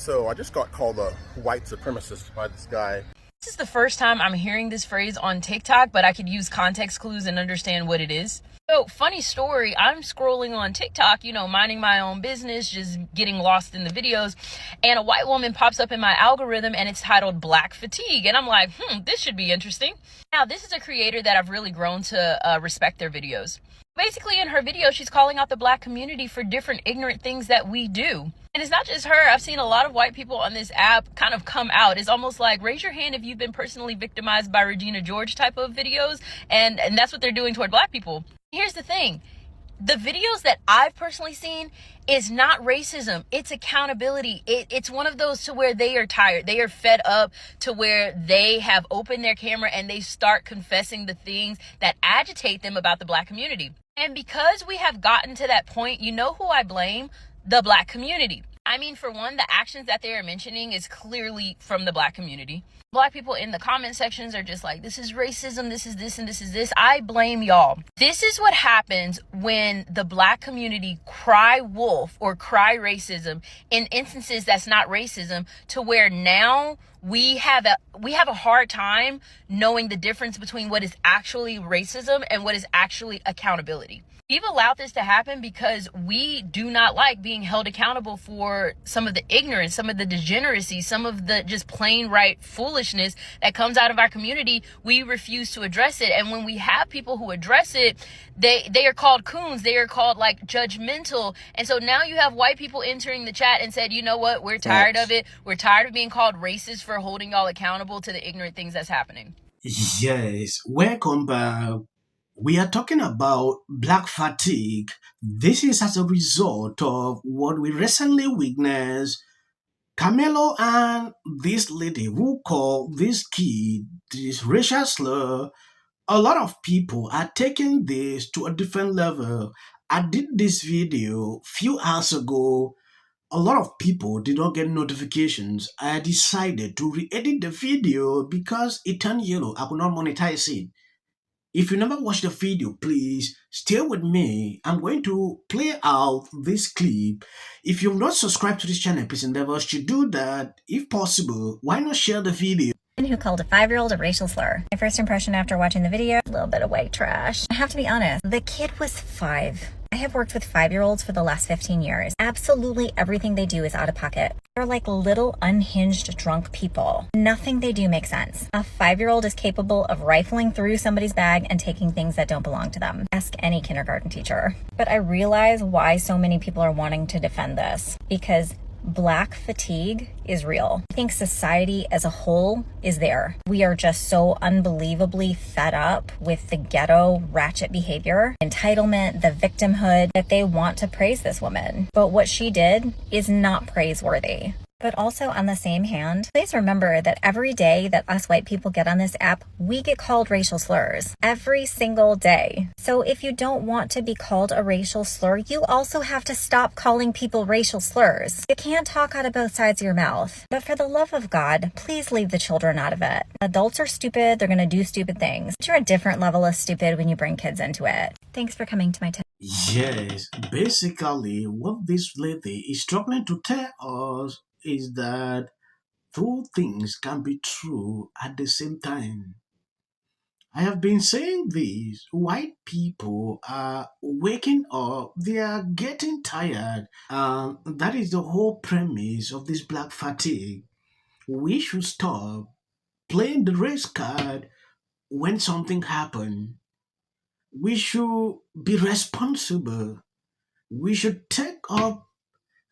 So I just got called a white supremacist by this guy. This is the first time I'm hearing this phrase on TikTok, but I could use context clues and understand what it is. So, funny story, I'm scrolling on TikTok, minding my own business, just getting lost in the videos, and a white woman pops up in my algorithm and it's titled Black Fatigue. And I'm like, this should be interesting. Now, this is a creator that I've really grown to respect their videos. Basically, in her video, she's calling out the Black community for different ignorant things that we do. And it's not just her. I've seen a lot of white people on this app kind of come out. It's almost like, raise your hand if you've been personally victimized by Regina George type of videos. And that's what they're doing toward Black people. Here's the thing. The videos that I've personally seen is not racism. It's accountability. It's one of those to where they are tired. They are fed up to where they have opened their camera and they start confessing the things that agitate them about the Black community. And because we have gotten to that point, you know who I blame? The Black community. I mean, for one, the actions that they are mentioning is clearly from the Black community. Black people in the comment sections are just like, this is racism, this is this, and this is this. I blame y'all. This is what happens when the Black community cry wolf or cry racism in instances that's not racism, to where now we have a hard time knowing the difference between what is actually racism and what is actually accountability. We've allowed this to happen because we do not like being held accountable for some of the ignorance, some of the degeneracy, some of the just plain right foolishness that comes out of our community. We refuse to address it. And when we have people who address it, they are called coons. They are called like judgmental. And so now you have white people entering the chat and said, you know what? We're tired of it. We're tired of being called racist for holding y'all accountable to the ignorant things that's happening. Yes, welcome back. We are talking about Black fatigue. This is as a result of what we recently witnessed. Karmelo and this lady who called this kid this racial slur. A lot of people are taking this to a different level. I did this video few hours ago. A lot of people did not get notifications. I decided to re-edit the video because it turned yellow. I could not monetize it. If you never watched the video, please stay with me. I'm going to play out this clip. If you've not subscribed to this channel, please endeavor to do that. If possible, why not share the video? Who called a 5-year-old a racial slur. My first impression after watching the video, a little bit of white trash. I have to be honest, the kid was 5. I have worked with 5-year-olds for the last 15 years. Absolutely everything they do is out of pocket. They're like little unhinged drunk people. Nothing they do makes sense. A 5-year-old is capable of rifling through somebody's bag and taking things that don't belong to them. Ask any kindergarten teacher. But I realize why so many people are wanting to defend this, because Black fatigue is real. I think society as a whole is there. We are just so unbelievably fed up with the ghetto ratchet behavior, entitlement, the victimhood, that they want to praise this woman. But what she did is not praiseworthy. But also on the same hand, please remember that every day that us white people get on this app, we get called racial slurs every single day. So if you don't want to be called a racial slur, you also have to stop calling people racial slurs. You can't talk out of both sides of your mouth. But for the love of God, please leave the children out of it. Adults are stupid. They're going to do stupid things. But you're a different level of stupid when you bring kids into it. Thanks for coming to my Yes, basically what this lady is struggling to tell us is that two things can be true at the same time. I have been saying this. White people are waking up, they are getting tired. That is the whole premise of this Black fatigue. We should stop playing the race card when something happens. We should be responsible. We should take up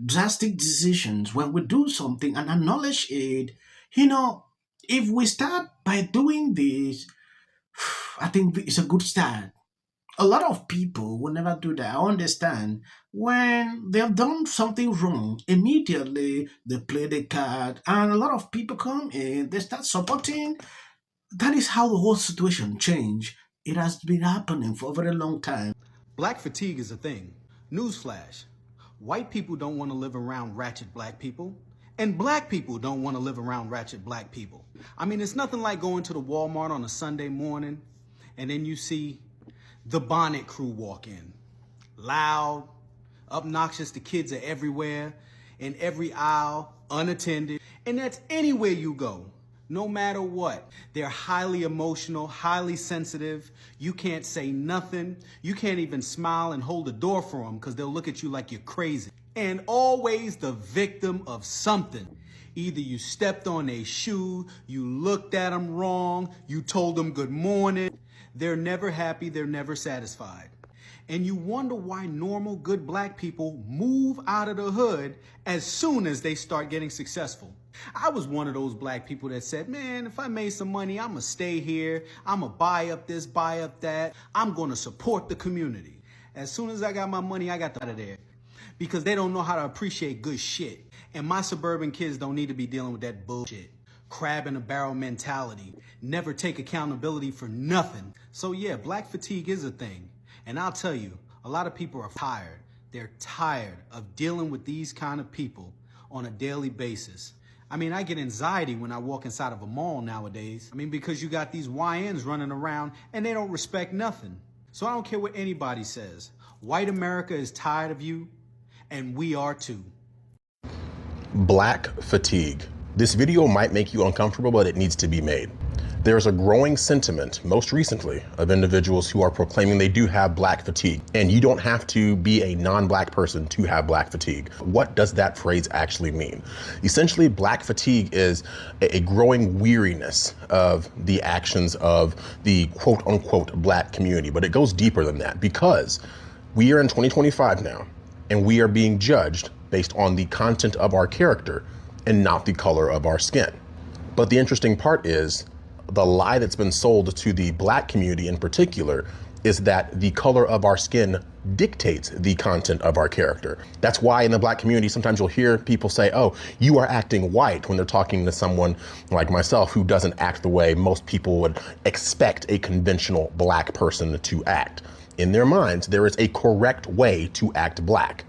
drastic decisions when we do something and acknowledge it. You know, if we start by doing this, I think it's a good start. A lot of people will never do that. I understand. When they have done something wrong, immediately they play the card, and a lot of people come in, they start supporting. That is how the whole situation changed. It has been happening for a very long time. Black fatigue is a thing. Newsflash. White people don't want to live around ratchet black people, and black people don't want to live around ratchet black people. I mean, it's nothing like going to the Walmart on a Sunday morning, and then you see the bonnet crew walk in. Loud, obnoxious, the kids are everywhere, in every aisle, unattended, and that's anywhere you go. No matter what. They're highly emotional, highly sensitive. You can't say nothing. You can't even smile and hold the door for them because they'll look at you like you're crazy. And always the victim of something. Either you stepped on a shoe, you looked at them wrong, you told them good morning. They're never happy, they're never satisfied. And you wonder why normal, good black people move out of the hood as soon as they start getting successful. I was one of those black people that said, man, if I made some money, I'm gonna stay here. I'm gonna buy up this, buy up that. I'm gonna support the community. As soon as I got my money, I got out of there. Because they don't know how to appreciate good shit. And my suburban kids don't need to be dealing with that bullshit. Crab in a barrel mentality. Never take accountability for nothing. So yeah, black fatigue is a thing. And I'll tell you, a lot of people are tired. They're tired of dealing with these kind of people on a daily basis. I mean, I get anxiety when I walk inside of a mall nowadays. I mean, because you got these YNs running around and they don't respect nothing. So I don't care what anybody says. White America is tired of you, and we are too. Black fatigue. This video might make you uncomfortable, but it needs to be made. There's a growing sentiment, most recently, of individuals who are proclaiming they do have black fatigue. And you don't have to be a non-black person to have black fatigue. What does that phrase actually mean? Essentially, black fatigue is a growing weariness of the actions of the quote unquote black community. But it goes deeper than that because we are in 2025 now, and we are being judged based on the content of our character and not the color of our skin. But the interesting part is the lie that's been sold to the black community in particular is that the color of our skin dictates the content of our character. That's why in the black community, sometimes you'll hear people say, oh, you are acting white when they're talking to someone like myself who doesn't act the way most people would expect a conventional black person to act. In their minds, there is a correct way to act black.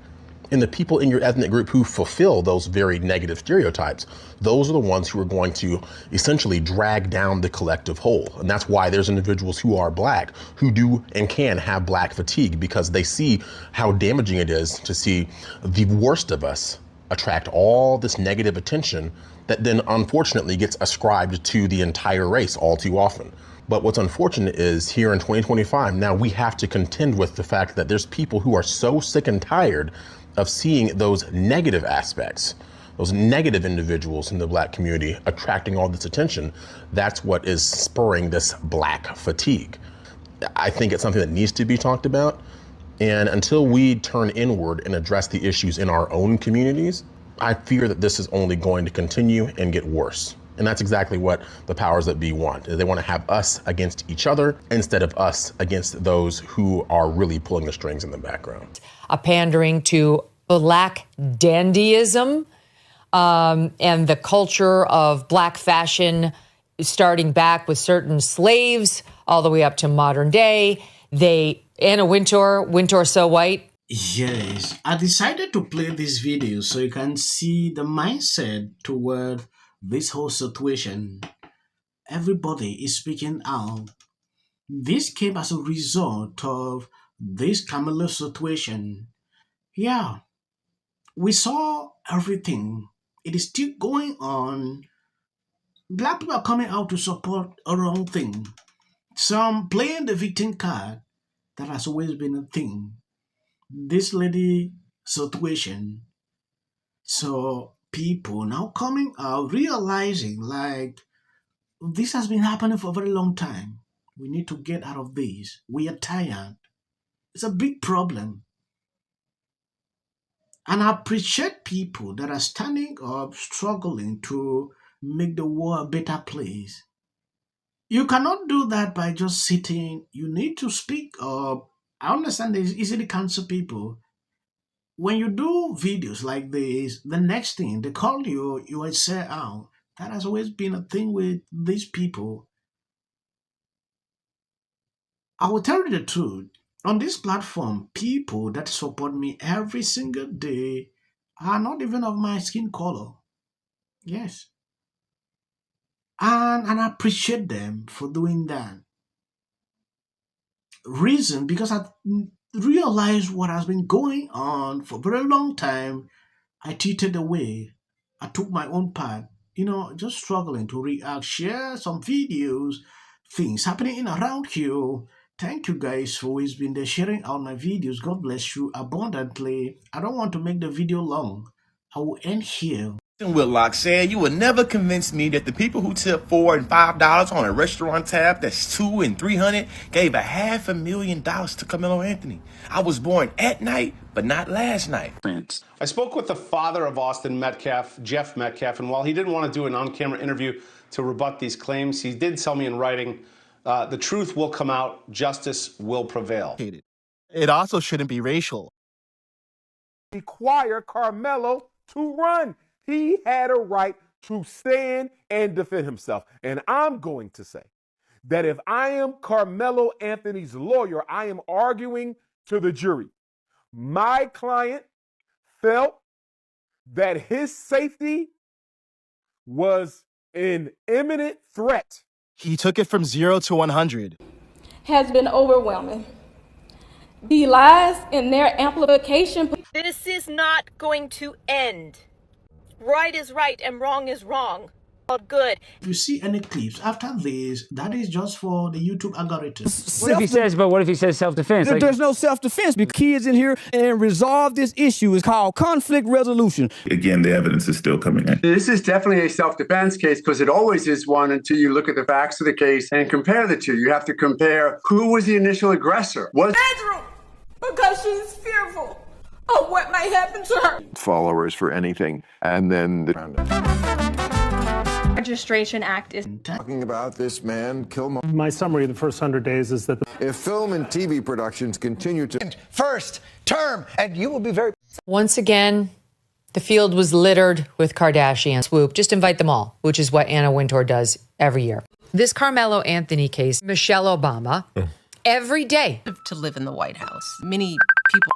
And the people in your ethnic group who fulfill those very negative stereotypes, those are the ones who are going to essentially drag down the collective whole. And that's why there's individuals who are black who do and can have black fatigue, because they see how damaging it is to see the worst of us attract all this negative attention that then unfortunately gets ascribed to the entire race all too often. But what's unfortunate is here in 2025, now we have to contend with the fact that there's people who are so sick and tired of seeing those negative aspects, those negative individuals in the black community attracting all this attention. That's what is spurring this black fatigue. I think it's something that needs to be talked about. And until we turn inward and address the issues in our own communities, I fear that this is only going to continue and get worse. And that's exactly what the powers that be want. They want to have us against each other instead of us against those who are really pulling the strings in the background. A pandering to black dandyism and the culture of black fashion, starting back with certain slaves all the way up to modern day. Anna Wintour So White. Yes, I decided to play this video so you can see the mindset toward this whole situation. Everybody is speaking out. This came as a result of this Karmelo situation. Yeah, we saw everything. It is still going on. Black people are coming out to support a wrong thing. Some playing the victim card. That has always been a thing. This lady situation. So people now coming out realizing like this has been happening for a very long time. We need to get out of this. We are tired. It's a big problem. And I appreciate people that are standing up, struggling to make the world a better place. You cannot do that by just sitting. You need to speak up. I understand it's easy to cancel people. When you do videos like this, the next thing they call you, you will say out. That has always been a thing with these people. I will tell you the truth. On this platform, people that support me every single day are not even of my skin color. Yes. And I appreciate them for doing that. Reason, because I realized what has been going on for a very long time. I tweeted away. I took my own part, just struggling to react, share some videos, things happening in around here. Thank you guys for always been there sharing out my videos. God bless you abundantly. I don't want to make the video long. I will end here. Whitlock said, "You will never convince me that the people who tip $4 and $5 on a restaurant tab that's $200 and $300 gave $500,000 to Carmelo Anthony. I was born at night, but not last night." I spoke with the father of Austin Metcalf, Jeff Metcalf, and while he didn't want to do an on-camera interview to rebut these claims, he did tell me in writing, the truth will come out, justice will prevail. It also shouldn't be racial. Require Karmelo to run. He had a right to stand and defend himself. And I'm going to say that if I am Carmelo Anthony's lawyer, I am arguing to the jury. My client felt that his safety was an imminent threat. He took it from 0 to 100. Has been overwhelming. The lies and their amplification. This is not going to end. Right is right and wrong is wrong. All good. If you see any clips after this, that is just for the YouTube algorithm. What if he says self-defense? There's no self-defense. Because kids in here and resolve this issue is called conflict resolution. Again, the evidence is still coming in. This is definitely a self-defense case because it always is one until you look at the facts of the case and compare the two. You have to compare who was the initial aggressor. Bedroom, because she's fearful of what might happen to her. Followers for anything. And then the Registration Act is talking about this man, Killmonger. My summary of the first 100 days is that If film and TV productions continue to First term, and you will be very... Once again, the field was littered with Kardashian swoop. Just invite them all, which is what Anna Wintour does every year. This Carmelo Anthony case, Michelle Obama, every day. To live in the White House. Many people